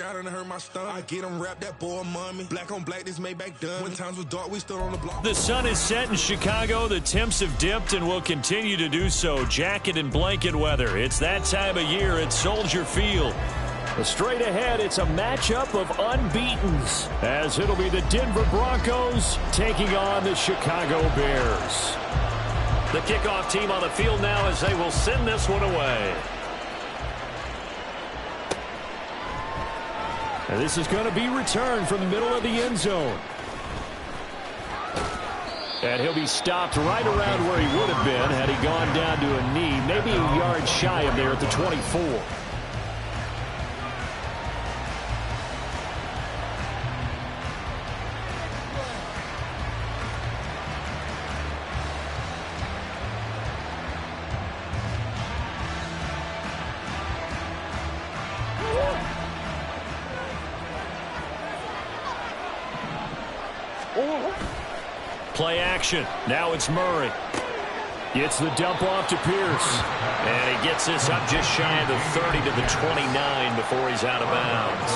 out and it hurt my stomach. I get them wrapped, that boy mommy. Black on black, this Maybach done. When times was dark, we stood on the block. The sun is set in Chicago. The temps have dipped and will continue to do so. Jacket and blanket weather. It's that time of year at Soldier Field. Straight ahead, it's a matchup of unbeatens, as it'll be the Denver Broncos taking on the Chicago Bears. The kickoff team on the field now as they will send this one away. And this is going to be returned from the middle of the end zone. And he'll be stopped right around where he would have been had he gone down to a knee, maybe a yard shy of there at the 24. Play action. Now it's Murray. Gets the dump off to Pierce. And he gets this up just shy of the 30 to the 29 before he's out of bounds.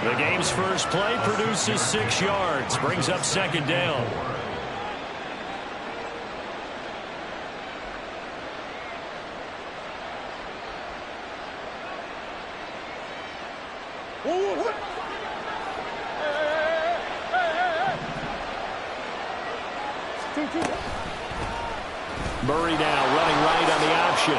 The game's first play produces 6 yards. Brings up second down. Murray now running right on the option.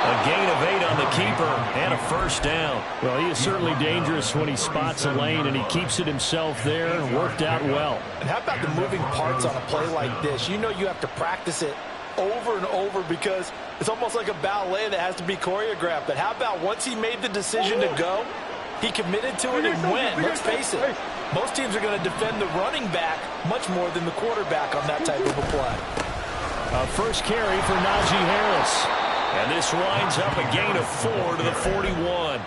A gain of 8 on the keeper and a first down. Well, he is certainly dangerous when he spots a lane and he keeps it himself there. Worked out well. And how about the moving parts on a play like this? You know you have to practice it over and over because it's almost like a ballet that has to be choreographed. But how about once he made the decision to go, he committed to it and went. Let's face it. Most teams are going to defend the running back much more than the quarterback on that type of a play. First carry for Najee Harris. And this winds up a gain of 4 to the 41.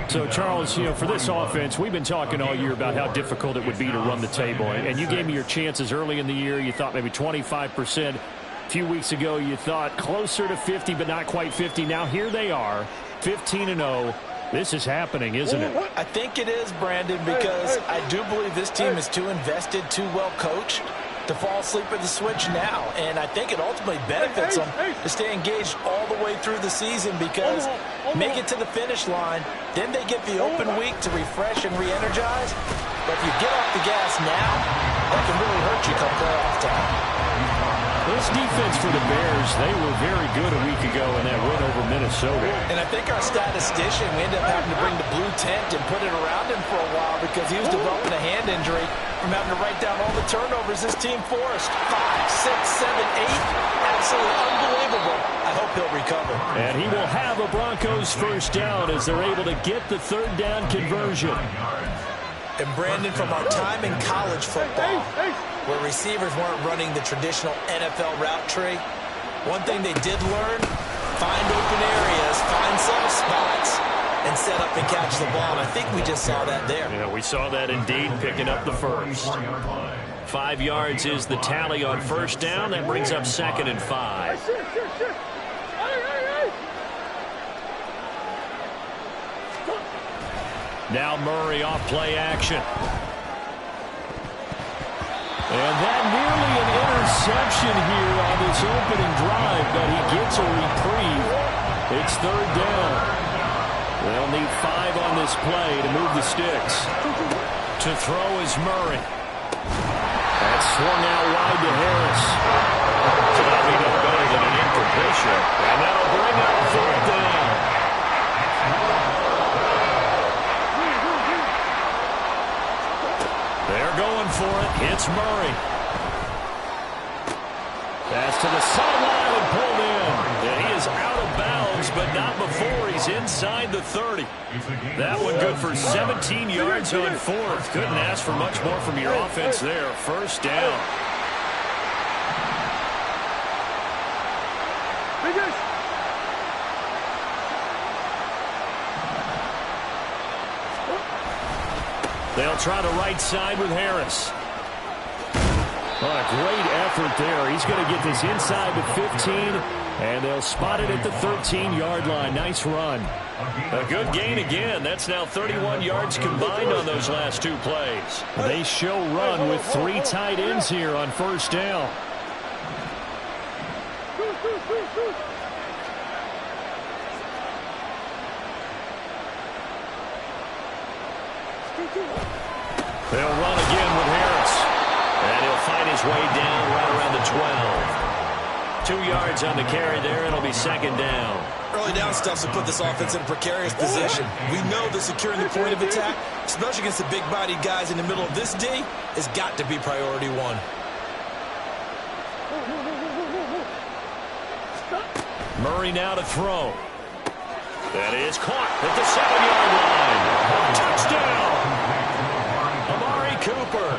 So, Charles, you know, for this offense, we've been talking all year about how difficult it would be to run the table. And you gave me your chances early in the year. You thought maybe 25%. A few weeks ago, you thought closer to 50, but not quite 50. Now here they are, 15-0. This is happening, isn't it? I think it is, Brandon, because I do believe this team is too invested, too well coached to fall asleep at the switch now. And I think it ultimately benefits them to stay engaged all the way through the season because make it to the finish line, then they get the open week to refresh and re-energize. But if you get off the gas now, that can really hurt you come playoff time. This defense for the Bears, they were very good a week ago in that win over Minnesota. And I think our statistician, we ended up having to bring the blue tent and put it around him for a while because he was developing a hand injury from having to write down all the turnovers this team forced. 5, 6, 7, 8. Absolutely unbelievable. I hope he'll recover. And he will have a Broncos first down as they're able to get the third down conversion. And Brandon, from our time in college football, where receivers weren't running the traditional NFL route tree, one thing they did learn, find open areas, find soft spots, and set up and catch the ball. And I think we just saw that there. Yeah, we saw that indeed, picking up the first. 5 yards is the tally on first down. That brings up 2nd and 5. Now Murray off play action. And that nearly an interception here on this opening drive, but he gets a reprieve. It's third down. They'll need 5 on this play to move the sticks. To throw is Murray. That's swung out wide to Harris. So that'll be no better than an incompletion. And that'll bring up fourth down. They're going for it. It's Murray. Pass to the sideline and pulled in. And he is out of bounds, but not before he's inside the 30. That one good for 17 yards on fourth. Couldn't ask for much more from your offense there. First down. They'll try the right side with Harris. Well, a great effort there. He's going to get this inside the 15, and they'll spot it at the 13-yard line. Nice run. A good gain again. That's now 31 yards combined on those last two plays. They show run with 3 tight ends here on first down. They'll run again with Harris. And he'll fight his way down right around the 12. 2 yards on the carry there. It'll be second down. Early down stuff to put this offense in a precarious position. We know that securing the point of attack, especially against the big-bodied guys in the middle of this D, has got to be priority one. Murray now to throw. That is caught at the 7-yard line. Touchdown! Amari Cooper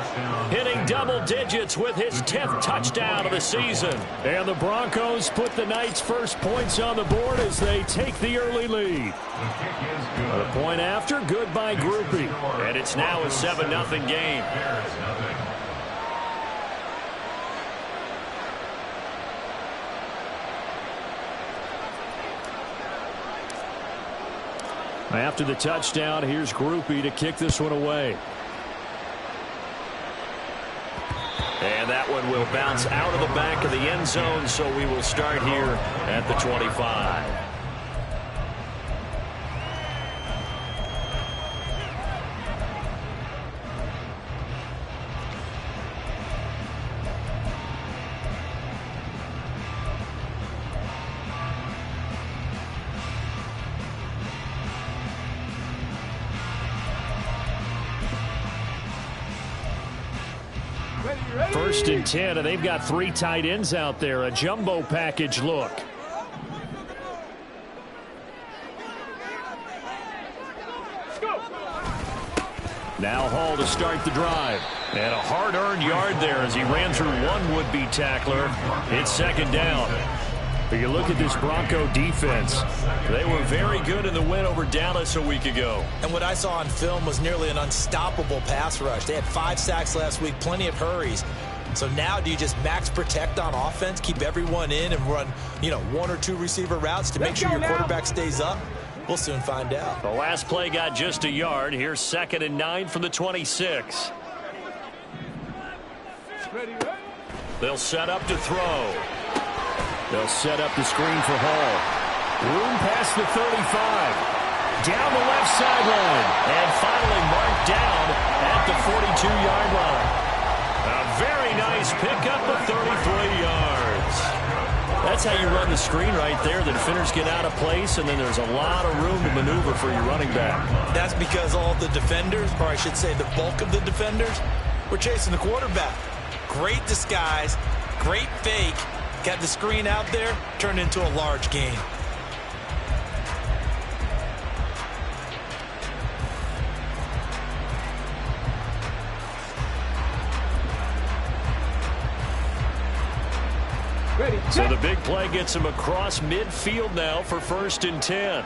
hitting double digits with his 10th touchdown of the season. And the Broncos put the Knights' first points on the board as they take the early lead. The point after, good by Groupie. And it's now a 7-0 game. After the touchdown, here's Groupie to kick this one away. And that one will bounce out of the back of the end zone, so we will start here at the 25. First and 10, and they've got 3 tight ends out there. A jumbo package look. Now Hall to start the drive. And a hard-earned yard there as he ran through one would-be tackler. It's second down. But you look at this Bronco defense. They were very good in the win over Dallas a week ago. And what I saw on film was nearly an unstoppable pass rush. They had 5 sacks last week, plenty of hurries. So now do you just max protect on offense, keep everyone in and run, 1 or 2 receiver routes to make sure your quarterback stays up? We'll soon find out. The last play got just a yard. Here's 2nd and 9 from the 26. They'll set up to throw. They'll set up the screen for Hall. Room past the 35. Down the left sideline. And finally marked down at the 42-yard line. A very nice pickup of 33 yards. That's how you run the screen right there. The defenders get out of place, and then there's a lot of room to maneuver for your running back. That's because all the defenders, or I should say the bulk of the defenders, were chasing the quarterback. Great disguise, great fake. Got the screen out there, turned into a large gain. So the big play gets him across midfield now for 1st and 10.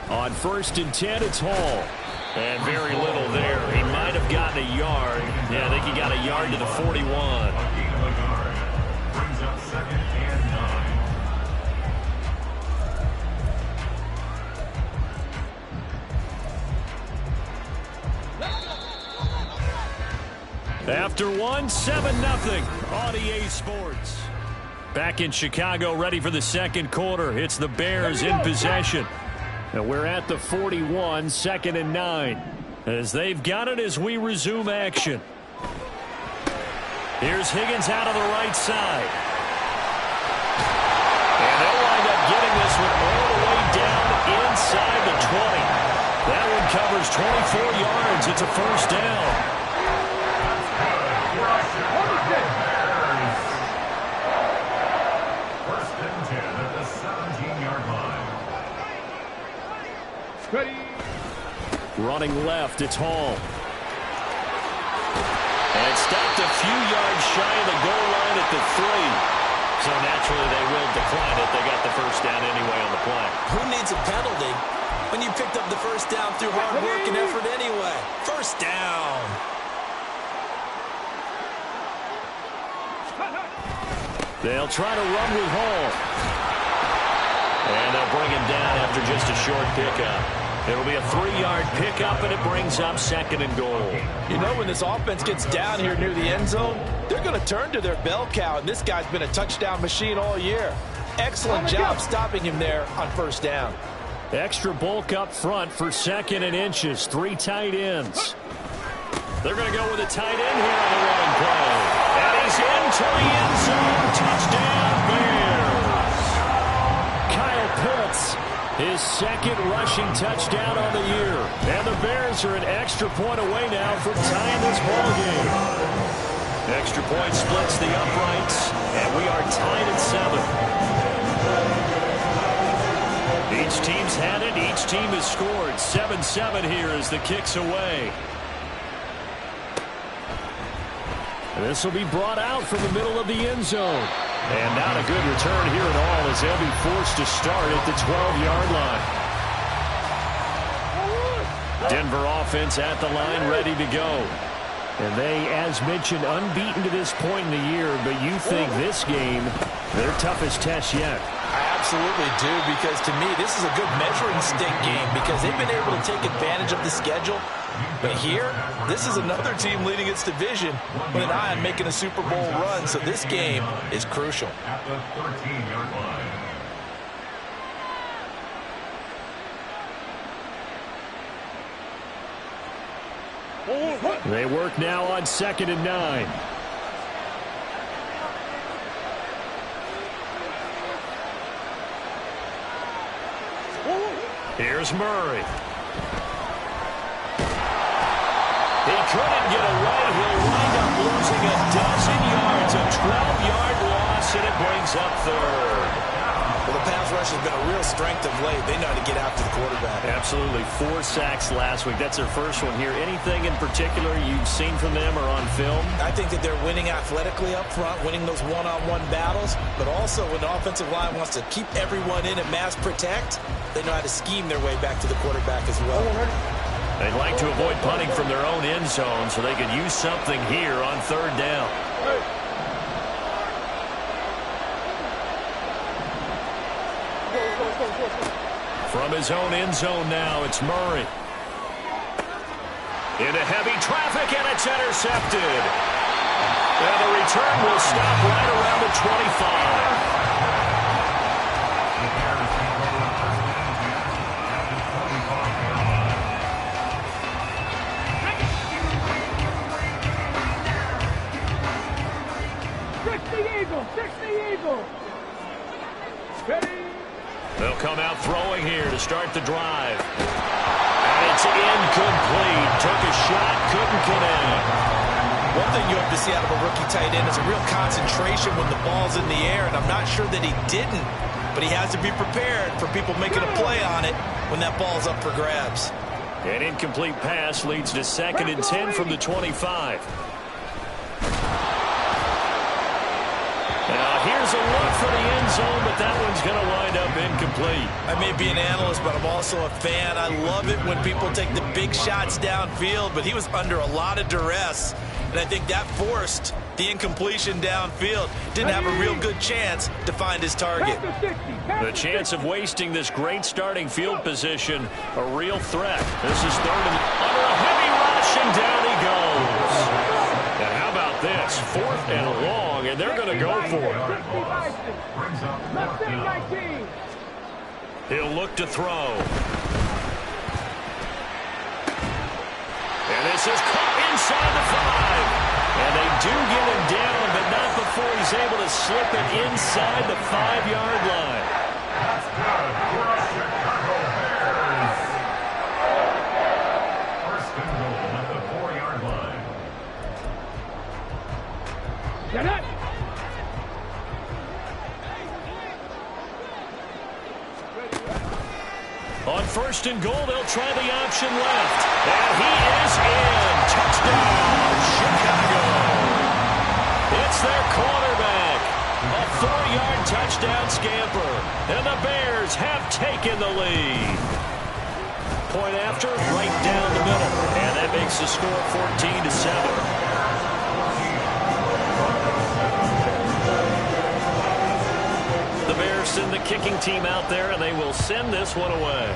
On 1st and 10, it's Hall. And very little there. He might have gotten a yard. Yeah, I think he got a yard to the 41. Brings up 2nd and 9. After 1, 7-0 on EA Sports. Back in Chicago, ready for the second quarter. It's the Bears in possession. And we're at the 41, 2nd and 9. As they've got it as we resume action. Here's Higgins out of the right side. And they'll wind up getting this one all the way down inside the 20. That one covers 24 yards. It's a first down. First and 10 at the 17-yard line. Ready. Running left, it's Hall. And stopped a few yards shy of the goal line at the 3. So naturally they will decline it. They got the first down anyway on the play. Who needs a penalty when you picked up the first down through hard work and effort anyway. First down. They'll try to run with Hall. And they'll bring him down after just a short pickup. It'll be a 3-yard pickup, and it brings up 2nd and goal. You know, when this offense gets down here near the end zone, they're going to turn to their bell cow, and this guy's been a touchdown machine all year. Excellent job stopping him there on first down. Extra bulk up front for 2nd and inches. 3 tight ends. They're going to go with a tight end here on the running play. And he's into the end zone. Touchdown, Bears. Kyle Pitts, his 2nd rushing touchdown on the year. And the Bears are an extra point away now from tying this ball game. Extra point splits the uprights, and we are tied at 7. Each team's had it. Each team has scored. 7-7 here as the kick's away. And this will be brought out from the middle of the end zone. And not a good return here at all as they'll be forced to start at the 12-yard line. Denver offense at the line, ready to go. And they, as mentioned, unbeaten to this point in the year, but you think this game, their toughest test yet. I absolutely do, because to me, this is a good measuring stick game because they've been able to take advantage of the schedule. But here, this is another team leading its division with an eye on making a Super Bowl run, so this game is crucial. At the 13-yard line. They work now on 2nd and 9. Here's Murray. He couldn't get away. He'll wind up losing a dozen yards. A 12-yard loss, and it brings up 3rd. Well, the pass rush has been a real strength of late. They know how to get after the quarterback. Absolutely. 4 sacks last week. That's their first one here. Anything in particular you've seen from them or on film? I think that they're winning athletically up front, winning those one-on-one battles, but also when the offensive line wants to keep everyone in and mass protect, they know how to scheme their way back to the quarterback as well. They'd like to avoid punting from their own end zone so they could use something here on 3rd down. From his own end zone now, it's Murray. Into heavy traffic, and it's intercepted. And the return will stop right around the 25. They'll come out throwing here to start the drive. And it's incomplete. Took a shot, couldn't connect. One thing you have to see out of a rookie tight end is a real concentration when the ball's in the air, and I'm not sure that he didn't, but he has to be prepared for people making a play on it when that ball's up for grabs. An incomplete pass leads to 2nd and 10 from the 25. Now here's a look for the end zone, but that one's going to wind up incomplete. I may be an analyst, but I'm also a fan. I love it when people take the big shots downfield, but he was under a lot of duress, and I think that forced the incompletion downfield. Didn't have a real good chance to find his target. The chance of wasting this great starting field position, a real threat. This is 3rd and under a heavy rush, and down he goes. And how about this? 4th and long, and they're going to go for it. He'll look to throw. And this is caught inside the 5. And they do get him down, but not before he's able to slip it inside the 5-yard line. That's good for Chicago Bears. 1st and goal at the 4-yard line. Get it! On 1st and goal, they'll try the option left. And he is in. Touchdown, Chicago. It's their quarterback. A 4-yard touchdown scamper. And the Bears have taken the lead. point after, right down the middle. And that makes the score 14-7. The Bears send the kicking team out there, and they will send this one away.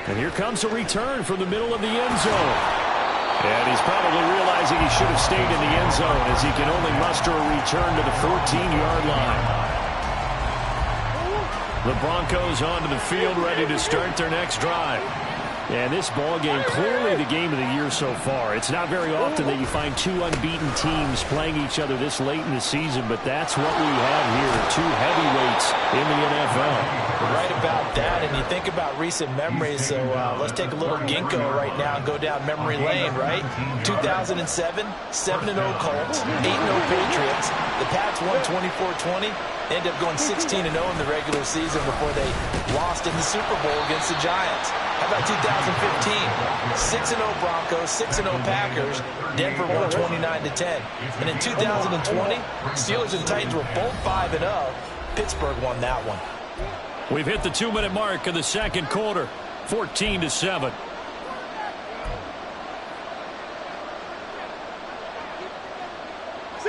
And here comes a return from the middle of the end zone. And he's probably realizing he should have stayed in the end zone as he can only muster a return to the 14-yard line. The Broncos onto the field, ready to start their next drive. And this ball game, clearly the game of the year so far. It's not very often that you find two unbeaten teams playing each other this late in the season, but that's what we have here, two heavyweights in the NFL. Right about that, and you think about recent memories, so let's take a little ginkgo right now and go down memory lane, right? 2007, 7-0 Colts, 8-0 Patriots. The Pats won 24-20, ended up going 16-0 in the regular season before they lost in the Super Bowl against the Giants. How about 2015? 6-0 Broncos, 6-0 Packers. Denver won 29-10. And in 2020, Steelers and Titans were both 5-0. Pittsburgh won that one. We've hit the 2-minute mark in the second quarter, 14-7.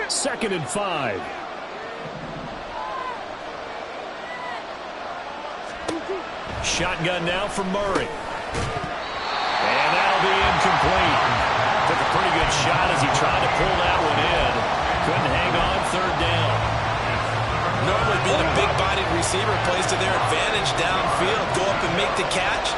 Second and 5. Shotgun now from Murray. And that'll be incomplete. Took a pretty good shot as he tried to pull that one in. Couldn't hang on, third down. Normally being a big-bodied receiver plays to their advantage downfield. Go up and make the catch,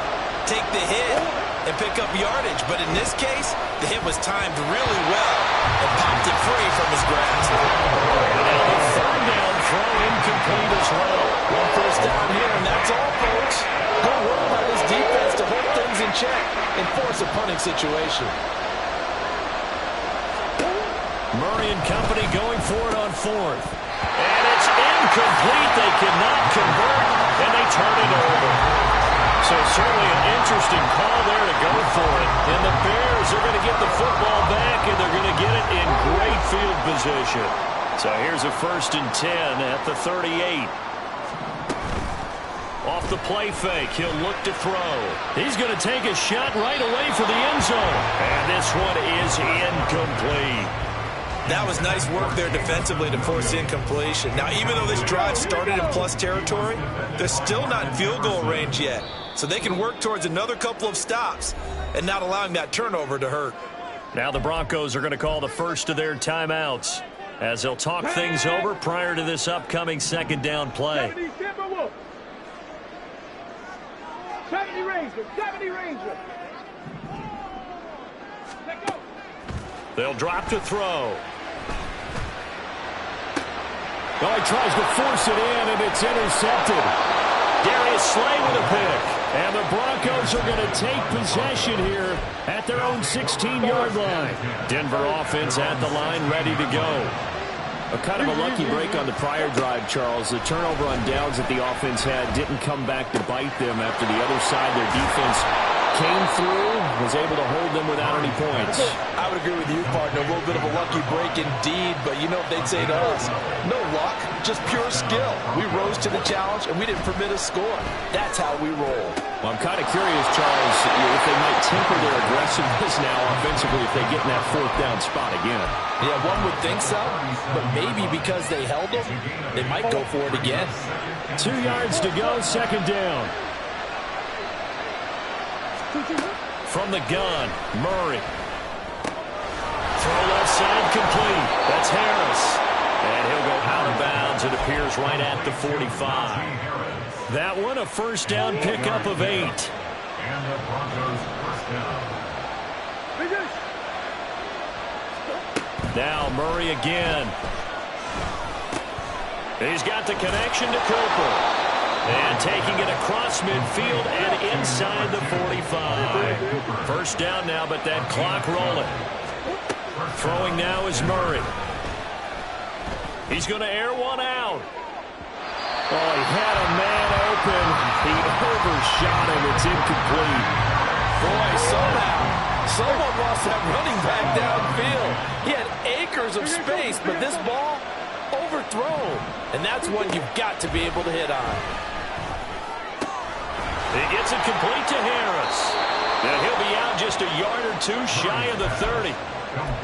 take the hit, and pick up yardage. But in this case, the hit was timed really well and popped it free from his grasp. And now the third down throw incomplete as well. One first down here, and that's all, folks. Good work by this defense to hold things in check and force a punting situation. Murray and company going for it on fourth. And it's incomplete. They cannot convert, and they turn it over. So certainly an interesting call there to go for it. And the Bears are going to get the football back, and they're going to get it in great field position. So here's a 1st and 10 at the 38. Off the play fake, he'll look to throw. He's going to take a shot right away for the end zone. And this one is incomplete. That was nice work there defensively to force incompletion. Now, even though this drive started in plus territory, they're still not in field goal range yet. So they can work towards another couple of stops and not allowing that turnover to hurt. Now the Broncos are going to call the first of their timeouts as they'll talk things over prior to this upcoming second down play. 70 Ranger, 70 Ranger. Let go. They'll drop to throw. Oh, he tries to force it in, and it's intercepted. Darius Slay with a pick. And the Broncos are going to take possession here at their own 16-yard line. Denver offense at the line, ready to go. A kind of a lucky break on the prior drive, Charles. The turnover on downs that the offense had didn't come back to bite them after the other side. Their defense came through, was able to hold them without any points. I would agree with you, partner. A little bit of a lucky break indeed, but you know what they'd say to us? No luck, just pure skill. We rose to the challenge, and we didn't permit a score. That's how we roll. Well, I'm kind of curious, Charles, if they might temper their aggressiveness now offensively if they get in that fourth down spot again. Yeah, one would think so, but maybe because they held them, they might go for it again. 2 yards to go, second down. From the gun, Murray. Throw left side complete. That's Harris. And he'll go out of bounds. It appears right at the 45. That one a first down pickup of 8. And the Broncos first down. Now Murray again. He's got the connection to Cooper. And taking it across midfield and inside the 45. First down now, but that clock rolling. Throwing now is Murray. He's going to air one out. Oh, he had a man open. He overshot him. It's incomplete. Boy, someone lost that running back downfield. He had acres of space, but this ball overthrown. And that's one you've got to be able to hit on. He gets it complete to Harris. And he'll be out just a yard or two shy of the 30.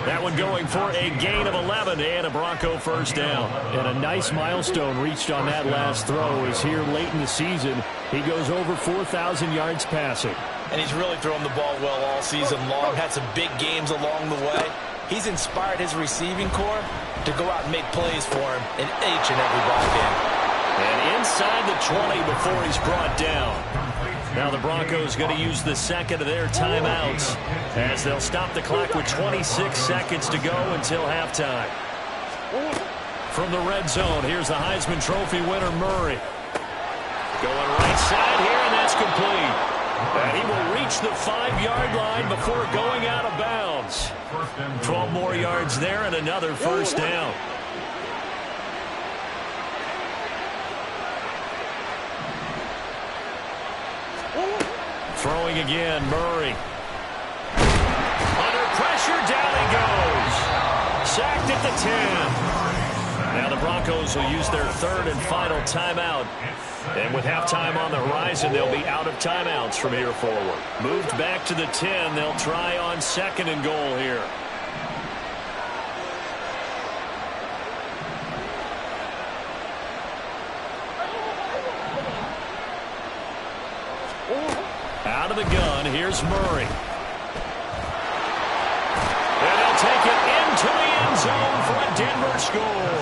That one going for a gain of 11 and a Bronco first down. And a nice milestone reached on that last throw is here late in the season. He goes over 4,000 yards passing. And he's really thrown the ball well all season long. Had some big games along the way. He's inspired his receiving corps to go out and make plays for him in each and every ball game. And inside the 20 before he's brought down. Now the Broncos going to use the second of their timeouts as they'll stop the clock with 26 seconds to go until halftime. From the red zone, here's the Heisman Trophy winner, Murray. Going right side here, and that's complete. And he will reach the 5-yard line before going out of bounds. 12 more yards there and another first down. Throwing again, Murray. Under pressure, down he goes. Sacked at the 10. Now the Broncos will use their third and final timeout. And with halftime on the horizon, they'll be out of timeouts from here forward. Moved back to the 10. They'll try on second and goal here. Out of the gun, here's Murray. And they'll take it into the end zone for a Denver score.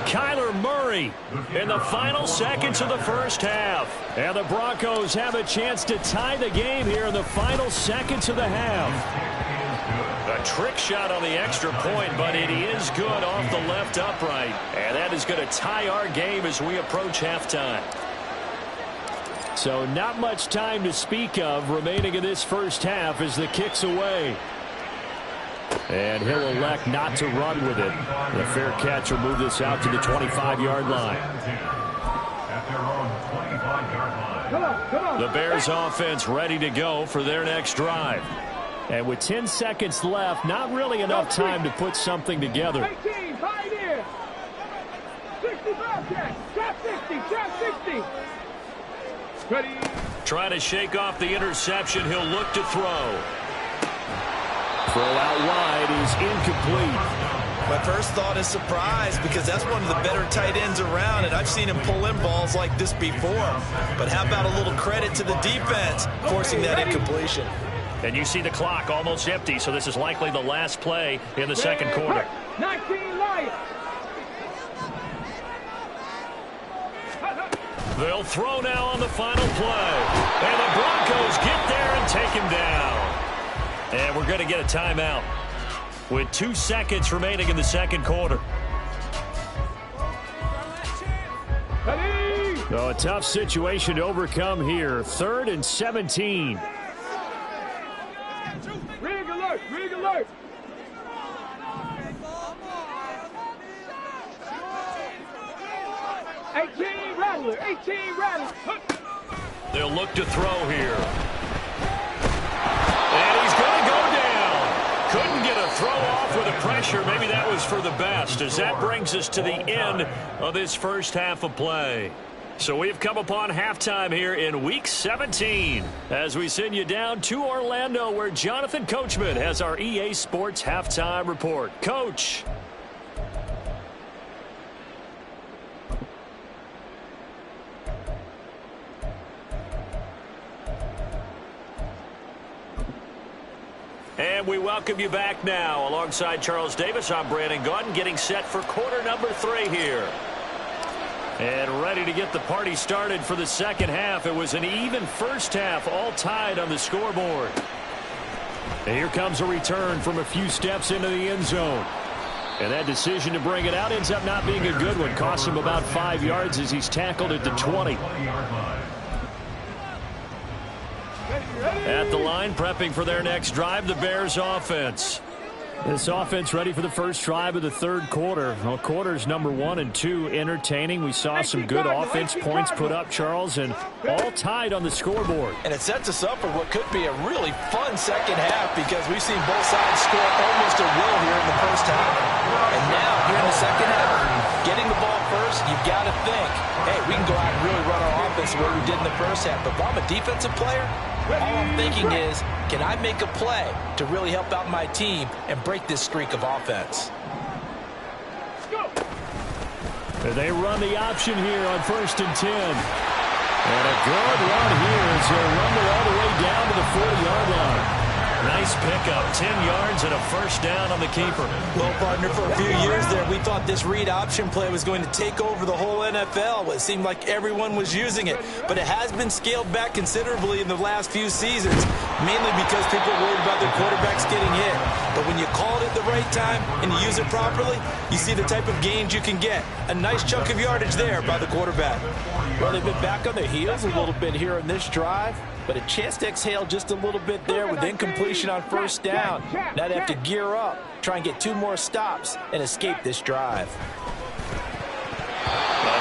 Kyler Murray in the final seconds of the first half. And the Broncos have a chance to tie the game here in the final seconds of the half. A trick shot on the extra point, but it is good off the left upright. And that is going to tie our game as we approach halftime. So not much time to speak of remaining in this first half as the kick's away. And he'll elect not to run with it. The fair catch will move this out to the 25-yard line. The Bears offense ready to go for their next drive. And with 10 seconds left, not really enough time to put something together. 18, pioneer. 65, Jack 60, Jack 60. Ready. Trying to shake off the interception. He'll look to throw. Throw out wide is incomplete. My first thought is surprise because that's one of the better tight ends around, and I've seen him pull in balls like this before. But how about a little credit to the defense forcing that incompletion? And you see the clock almost empty, so this is likely the last play in the second quarter. 19 Lions. They'll throw now on the final play. And the Broncos get there and take him down. And we're going to get a timeout with 2 seconds remaining in the second quarter. So a tough situation to overcome here. 3rd and 17. Rig alert, rig alert. Rattler, 18 Rattler. They'll look to throw here. And he's going to go down. Couldn't get a throw off with the pressure. Maybe that was for the best, as that brings us to the end of this first half of play. So we've come upon halftime here in Week 17 as we send you down to Orlando, where Jonathan Coachman has our EA Sports Halftime Report. Coach. And we welcome you back now. Alongside Charles Davis, I'm Brandon Gaudin, getting set for quarter number 3 here. And ready to get the party started for the second half. It was an even first half, all tied on the scoreboard. And here comes a return from a few steps into the end zone. And that decision to bring it out ends up not being a good one. Costs him about 5 yards as he's tackled at the 20. At the line, prepping for their next drive, the Bears offense. This offense ready for the first drive of the third quarter. Well, quarters number 1 and 2 entertaining. We saw some good offense points put up, Charles, and all tied on the scoreboard. And it sets us up for what could be a really fun second half because we've seen both sides score almost at will here in the first half. And now, here in the second half, getting the ball first, you've got to think, hey, we can go out and really run our offense offense the way we did in the first half. But if I'm a defensive player, all I'm thinking is, can I make a play to really help out my team and break this streak of offense? They run the option here on 1st and 10. And a good run here as he'll rumble all the way down to the 40-yard line. Nice pickup, 10 yards and a first down on the keeper. Well, partner, for a few years there, we thought this read option play was going to take over the whole NFL. It seemed like everyone was using it, but it has been scaled back considerably in the last few seasons, mainly because people are worried about their quarterbacks getting hit. But when you call it at the right time and you use it properly, you see the type of gains you can get. A nice chunk of yardage there by the quarterback. Well, they've been back on their heels a little bit here in this drive, but a chance to exhale just a little bit there with incompletion on first down. Now they have to gear up, try and get 2 more stops, and escape this drive.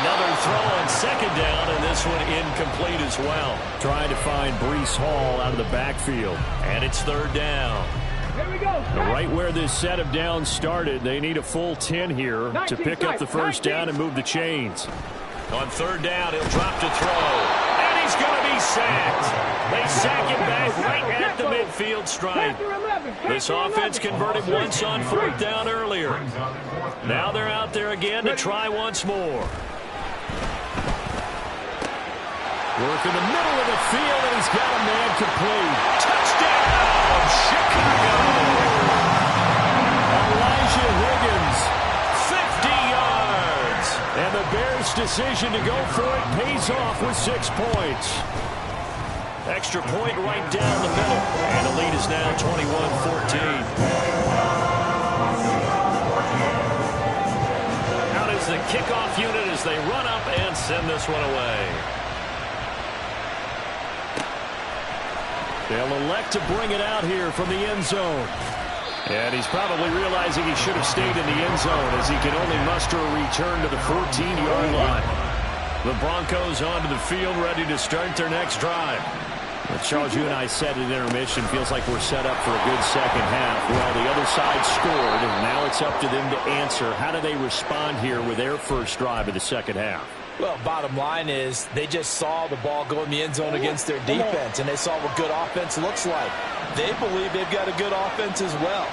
Another throw on 2nd down, and this one incomplete as well. Trying to find Breece Hall out of the backfield. And it's 3rd down. Here we go. Right where this set of downs started, they need a full 10 here to pick up the first down and move the chains. On 3rd down, he'll drop to throw. And he's going to be sacked. They sack him back right at the midfield stripe. This offense converted once on 4th down earlier. Now they're out there again to try once more. Work in the middle of the field, and he's got a man complete. Touchdown, Chicago! Elijah Higgins, 50 yards. And the Bears' decision to go for it pays off with 6 points. Extra point right down the middle. And the lead is now 21-14. Out is the kickoff unit as they run up and send this one away. They'll elect to bring it out here from the end zone. And he's probably realizing he should have stayed in the end zone as he can only muster a return to the 14-yard line. The Broncos onto the field, ready to start their next drive. Well, Charles, you and I said at intermission, feels like we're set up for a good second half. Well, the other side scored, and now it's up to them to answer. How do they respond here with their first drive of the second half? Well, bottom line is they just saw the ball go in the end zone against their defense, and they saw what good offense looks like. They believe they've got a good offense as well.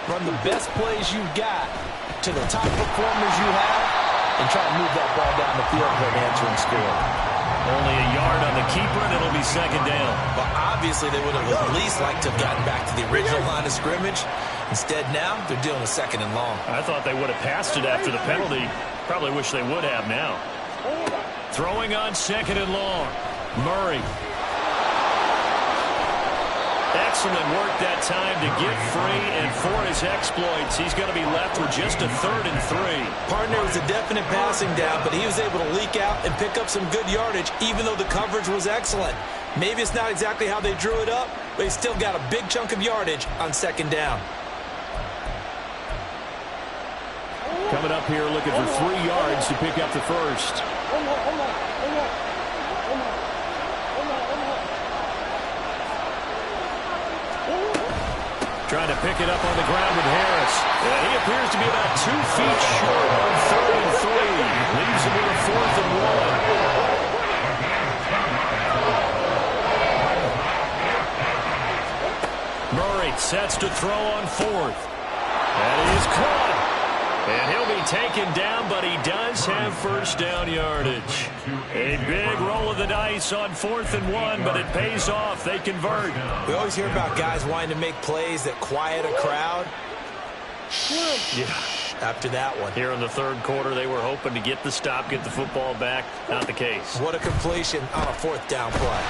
Run the best plays you've got to the top performers you have and try to move that ball down the field for an answering score. Only a yard on the keeper, and it'll be 2nd down. But obviously they would have at least liked to have gotten back to the original line of scrimmage. Instead now, they're dealing with 2nd and long. I thought they would have passed it after the penalty. Probably wish they would have now. Throwing on 2nd and long. Murray. Excellent work that time to get free, and for his exploits, he's going to be left with just a 3rd and 3. Partner was a definite passing down, but he was able to leak out and pick up some good yardage, even though the coverage was excellent. Maybe it's not exactly how they drew it up, but he still got a big chunk of yardage on 2nd down. Coming up here looking for 3 yards to pick up the first. Trying to pick it up on the ground with Harris. And he appears to be about 2 feet short on 3rd and 3. Leaves him with a 4th and 1. Murray sets to throw on 4th. And he is caught. And he'll be taken down, but he does have first down yardage. A big roll of the dice on 4th and 1, but it pays off. They convert. We always hear about guys wanting to make plays that quiet a crowd. Yeah. After that one. Here in the 3rd quarter, they were hoping to get the stop, get the football back. Not the case. What a completion on a 4th down play.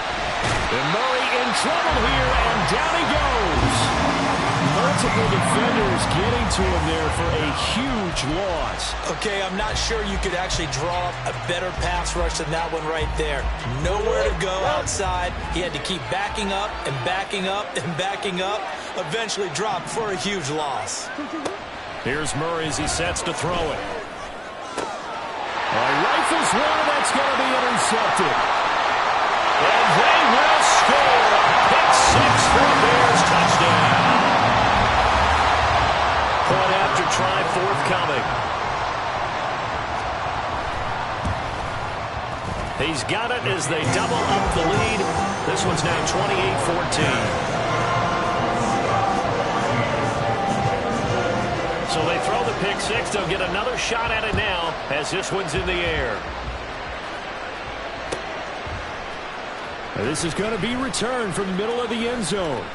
And Murray in trouble here, and down he goes. Multiple defenders getting to him there for a huge loss. Okay, I'm not sure you could actually draw up a better pass rush than that one right there. Nowhere to go outside. He had to keep backing up and backing up and backing up. Eventually dropped for a huge loss. Here's Murray as he sets to throw it. Rifles one, and that's going to be intercepted. And they will score a pick 6 for the Bears touchdown. Point after try forthcoming. He's got it as they double up the lead. This one's now 28-14. So they throw the pick six. They'll get another shot at it now as this one's in the air. This is going to be returned from the middle of the end zone.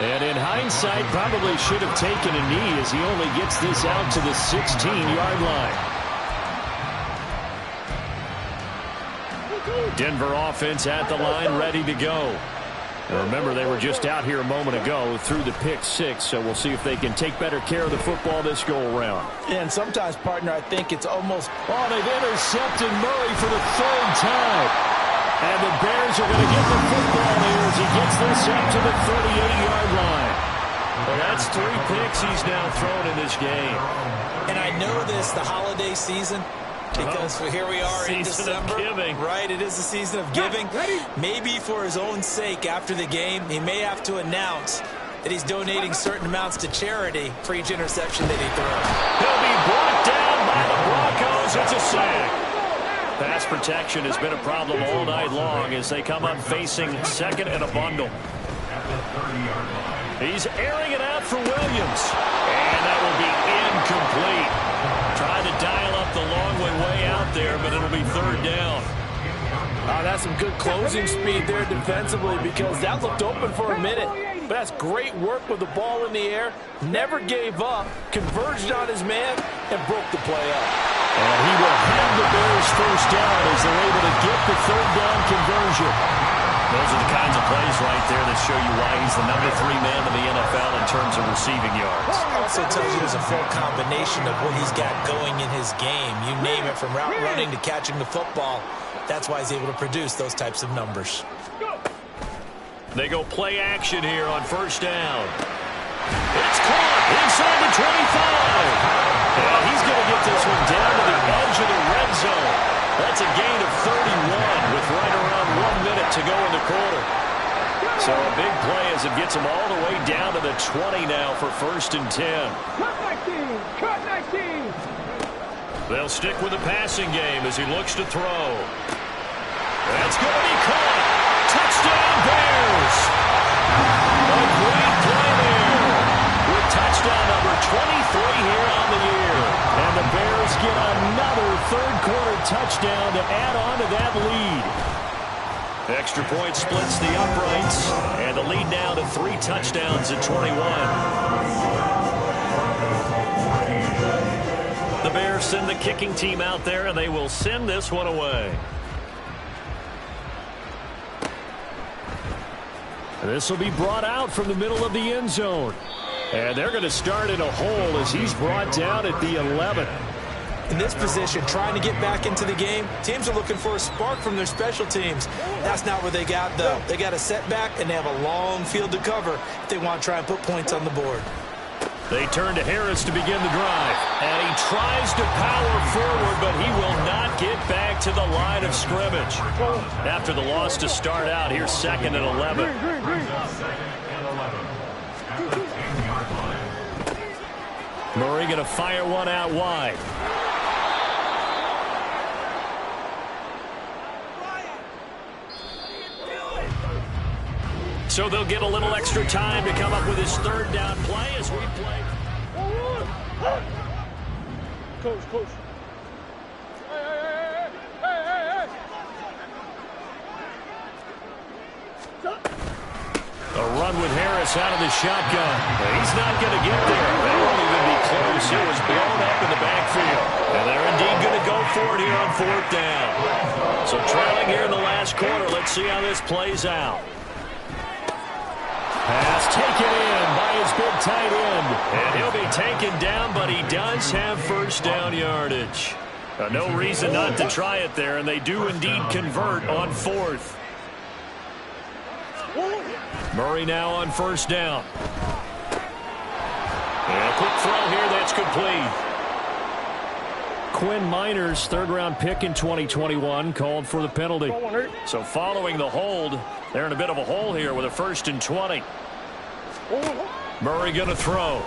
And in hindsight, probably should have taken a knee as he only gets this out to the 16-yard line. Denver offense at the line, ready to go. And remember, they were just out here a moment ago through the pick six, so we'll see if they can take better care of the football this go-around. And sometimes, partner, I think it's almost... Oh, they've intercepted Murray for the third time. And the Bears are going to get the football here as he gets this up to the 38-yard line. Well, that's 3 picks he's now thrown in this game. And I know this, the holiday season, because here we are in December. Right, it is the season of giving. Maybe for his own sake after the game, he may have to announce that he's donating certain amounts to charity for each interception that he throws. He'll be brought down by the Broncos. It's a sack. Pass protection has been a problem all night long as they come up facing second and a bundle. He's airing it out for Williams. And that will be incomplete. Trying to dial up the long way out there, but it'll be third down. That's some good closing speed there defensively because that looked open for a minute. But that's great work with the ball in the air. Never gave up, converged on his man, and broke the play up. And he will have the Bears first down as they're able to get the third down conversion. Those are the kinds of plays right there that show you why he's the number 3 man in the NFL in terms of receiving yards. Also tells you there's a full combination of what he's got going in his game. You name it, from route running to catching the football. That's why he's able to produce those types of numbers. They go play action here on first down. It's caught inside the 25. And he's going to get this one down to the edge of the red zone. That's a gain of 31 with right around 1 minute to go in the quarter. So a big play as it gets him all the way down to the 20 now for first and 10. Cut 19! Cut 19! They'll stick with the passing game as he looks to throw. That's going to be caught. Touchdown Bears! A great play there with touchdown number 23 here on the year. And the Bears get another third-quarter touchdown to add on to that lead. Extra point splits the uprights, and the lead now to 3 touchdowns at 21. The Bears send the kicking team out there, and they will send this one away. This will be brought out from the middle of the end zone. And they're going to start in a hole as he's brought down at the 11. In this position, trying to get back into the game, teams are looking for a spark from their special teams. That's not what they got, though. They got a setback, and they have a long field to cover if they want to try and put points on the board. They turn to Harris to begin the drive. And he tries to power forward, but he will not get back to the line of scrimmage. After the loss to start out, here's second and 11. Murray going to fire one out wide. So they'll get a little extra time to come up with his third down play as we play. Coach. A run with Harris out of the shotgun. He's not going to get there. That won't even be close. He was blown up in the backfield. And they're indeed going to go for it here on fourth down. So trailing here in the last quarter. Let's see how this plays out. Pass taken in by his big tight end. And he'll be taken down, but he does have first down yardage. No reason not to try it there, and they do indeed convert on fourth. Murray now on first down. And a quick throw here, that's complete. Quinn Miners, third-round pick in 2021, called for the penalty. So following the hold, they're in a bit of a hole here with a first and 20. Murray going to throw.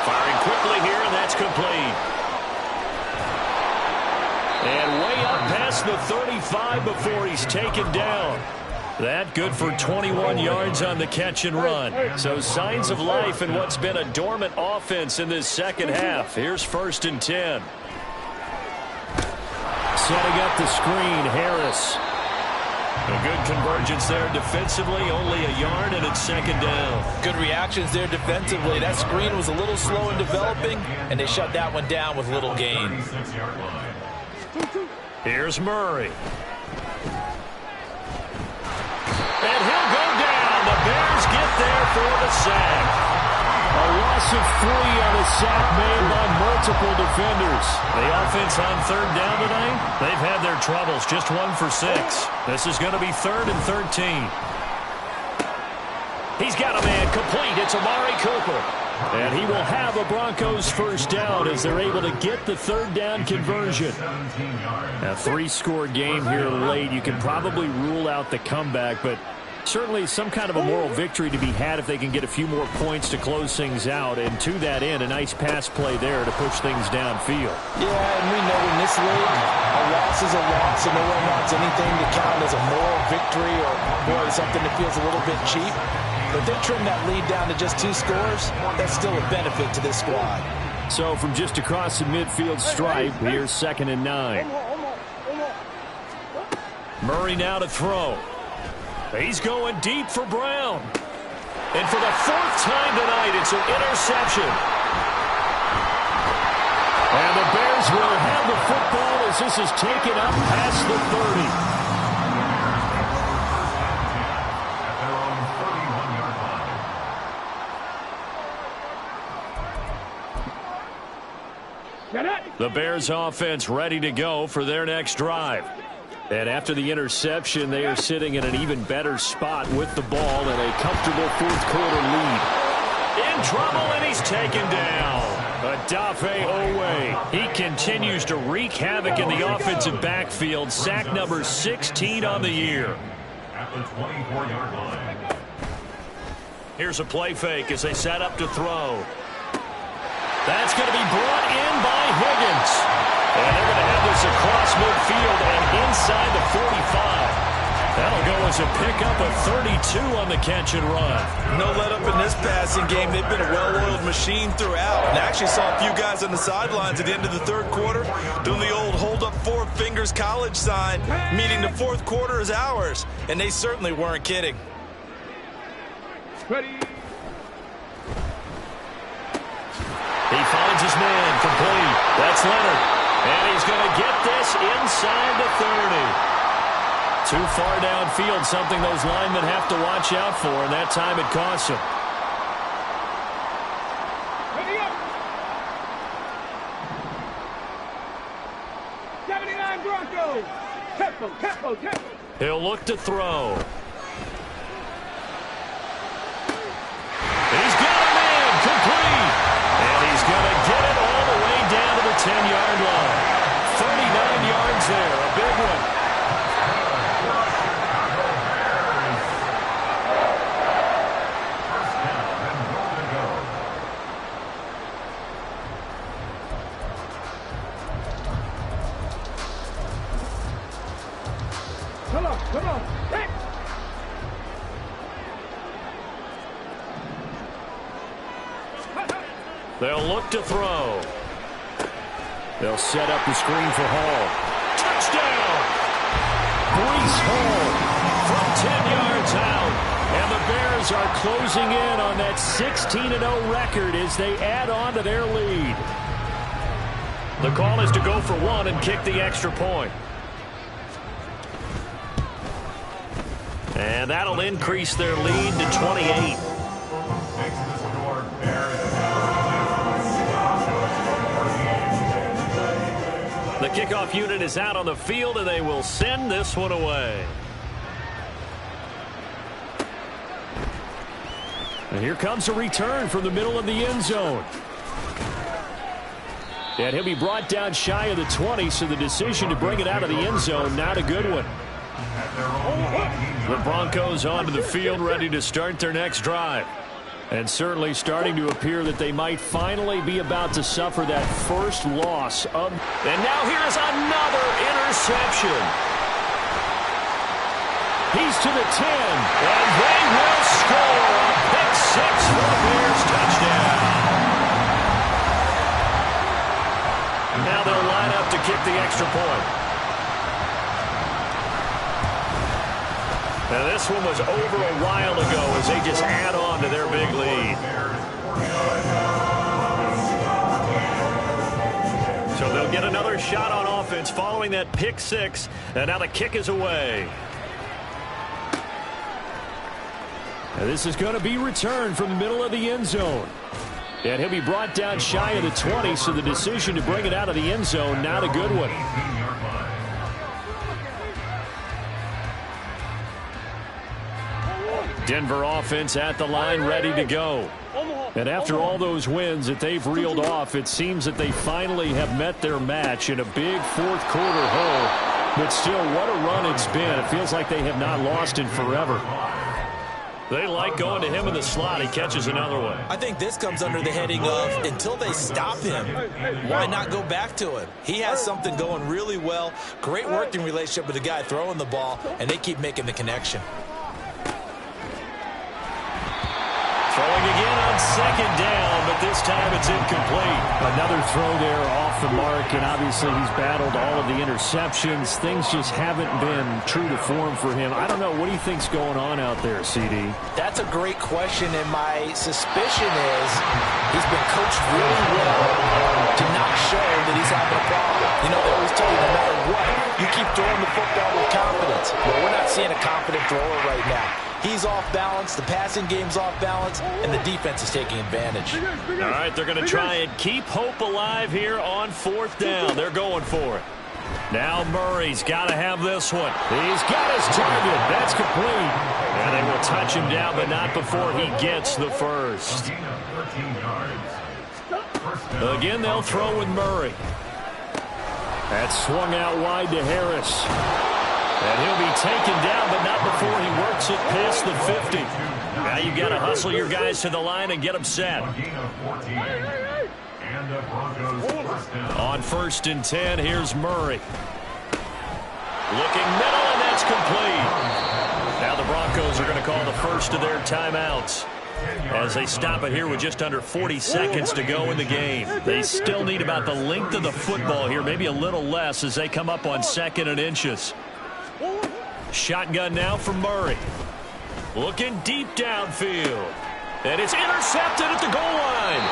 Firing quickly here, and that's complete. past the 35 before he's taken down. That good for 21 yards on the catch and run. So signs of life in what's been a dormant offense in this second half. Here's 1st and 10. Setting up the screen, Harris. A good convergence there defensively, only a yard, and it's 2nd down. Good reactions there defensively. That screen was a little slow in developing, and they shut that one down with little gain. Here's Murray. And he'll go down. The Bears get there for the sack. A loss of 3 on a sack made by multiple defenders. The offense on 3rd down tonight, they've had their troubles. Just 1 for 6. This is going to be 3rd and 13. He's got a man complete. It's Amari Cooper. And he will have a Broncos 1st down as they're able to get the 3rd down conversion. A 3-score game here late. You can probably rule out the comeback, but certainly some kind of a moral victory to be had if they can get a few more points to close things out. And to that end, a nice pass play there to push things downfield. Yeah, and we know in this league, a loss is a loss, and no one wants anything to count as a moral victory or, boy, something that feels a little bit cheap. But they trim that lead down to just 2 scores. That's still a benefit to this squad. So from just across the midfield stripe, here's 2nd and 9. Murray now to throw. He's going deep for Brown. And for the 4th time tonight, it's an interception. And the Bears will have the football as this is taken up past the 30. The Bears offense ready to go for their next drive. And after the interception, they are sitting in an even better spot with the ball and a comfortable 4th quarter lead. In trouble, and he's taken down. Odafe Owe. He continues to wreak havoc in the offensive backfield. Sack number 16 on the year. At the 24-yard line. Here's a play fake as they set up to throw. That's going to be brought in by Higgins. And they're going to have this across midfield and inside the 45. That'll go as a pickup of 32 on the catch and run. No let up in this passing game. They've been a well-oiled machine throughout. And I actually saw a few guys on the sidelines at the end of the 3rd quarter doing the old hold up 4 fingers college sign, meaning the 4th quarter is ours. And they certainly weren't kidding. Ready. He finds his man complete. That's Leonard. And he's going to get this inside the 30. Too far downfield, something those linemen have to watch out for, and that time it costs him. Ready up. 79 Broncos. Tempo. He'll look to throw. He's got a man complete. And he's going to get it all the way down to the 10-yard line. 39 yards there, a big one. Come on. Hey. They'll look to throw. They'll set up the screen for Hall. Touchdown! Breece Hall from 10 yards out. And the Bears are closing in on that 16-0 record as they add on to their lead. The call is to go for 1 and kick the extra point. And that'll increase their lead to 28. The kickoff unit is out on the field, and they will send this one away. And here comes a return from the middle of the end zone. And he'll be brought down shy of the 20, so the decision to bring it out of the end zone, not a good one. The Broncos onto the field, ready to start their next drive. And certainly starting to appear that they might finally be about to suffer that first loss of. And now here's another interception. He's to the 10, and they will score a pick six for the Bears touchdown. Now they'll line up to kick the extra point. Now this one was over a while ago as they just add on to their big lead. So they'll get another shot on offense following that pick six, and now the kick is away. Now this is going to be returned from the middle of the end zone. And he'll be brought down shy of the 20, so the decision to bring it out of the end zone, not a good one. Denver offense at the line, ready to go. And after all those wins that they've reeled off, it seems that they finally have met their match in a big fourth quarter hole. But still, what a run it's been. It feels like they have not lost in forever. They like going to him in the slot. He catches another one. I think this comes under the heading of until they stop him, why not go back to him? He has something going really well. Great working relationship with the guy throwing the ball, and they keep making the connection. Throwing again on second down, but this time it's incomplete. Another throw there off the mark, and obviously he's battled all of the interceptions. Things just haven't been true to form for him. I don't know. What do you think's going on out there, CD? That's a great question, and my suspicion is he's been coached really well to not show that he's having a problem. You know, they always tell you no matter what, you keep throwing the football with confidence. Well, we're not seeing a confident thrower right now. He's off balance, the passing game's off balance, and the defense is taking advantage. All right, they're going to try and keep hope alive here on fourth down. They're going for it. Now Murray's got to have this one. He's got his target. That's complete. And they will touch him down, but not before he gets the first. Again, they'll throw with Murray. That's swung out wide to Harris. And he'll be taken down, but not before he works it past the 50. Now you've got to hustle your guys to the line and get them set. On 1st and 10, here's Murray. Looking middle, and that's complete. Now the Broncos are going to call the first of their timeouts as they stop it here with just under 40 seconds to go in the game. They still need about the length of the football here, maybe a little less as they come up on 2nd and inches. Shotgun now from Murray. Looking deep downfield. And it's intercepted at the goal line.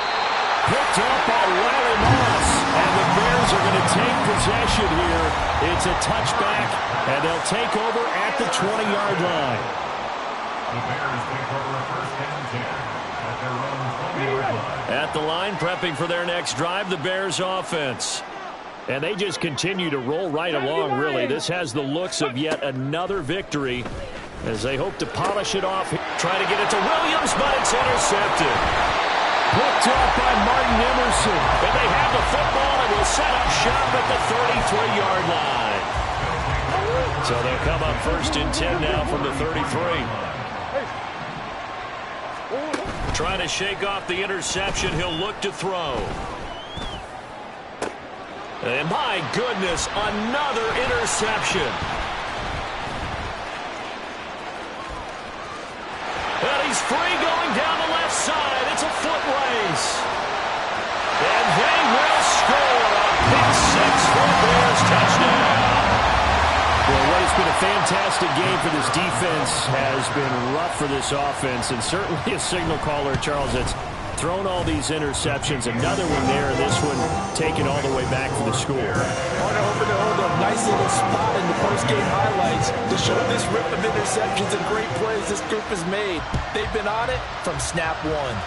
Picked up by Riley Moss. And the Bears are going to take possession here. It's a touchback, and they'll take over at the 20-yard line. The Bears take over a 1st and 10 at their own 20-yard line. At the line, prepping for their next drive, the Bears offense. And they just continue to roll right along, really. This has the looks of yet another victory as they hope to polish it off. Trying to get it to Williams, but it's intercepted. Picked up by Martin Emerson. And they have the football and will set up shop at the 33-yard line. So they'll come up 1st and 10 now from the 33. Trying to shake off the interception. He'll look to throw. And my goodness, another interception. And he's free going down the left side. It's a foot race. And they will score a pick six for the Bears touchdown. Well, what has been a fantastic game for this defense has been rough for this offense, and certainly a signal caller, Charles, that's thrown all these interceptions. Another one there, and this one taken all the way back for the score. Partner over to hold a nice little spot in the post-game highlights to show this rip of interceptions and great plays this group has made. They've been on it from snap one.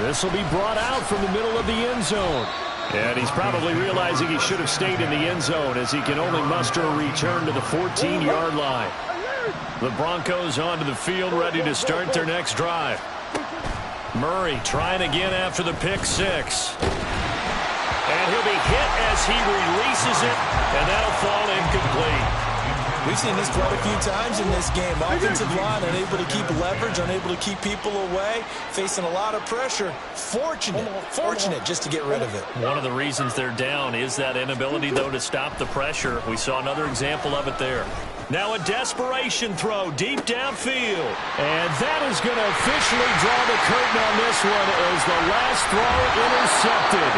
This will be brought out from the middle of the end zone. And he's probably realizing he should have stayed in the end zone as he can only muster a return to the 14-yard line. The Broncos onto the field, ready to start their next drive. Murray trying again after the pick six. And he'll be hit as he releases it, and that'll fall incomplete. We've seen this quite a few times in this game. Offensive line unable to keep leverage, unable to keep people away, facing a lot of pressure. Fortunate just to get rid of it. One of the reasons they're down is that inability, though, to stop the pressure. We saw another example of it there. Now a desperation throw deep downfield. And that is going to officially draw the curtain on this one as the last throw intercepted.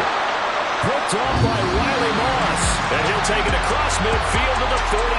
Picked off by Riley Moss. And he'll take it across midfield to the 46.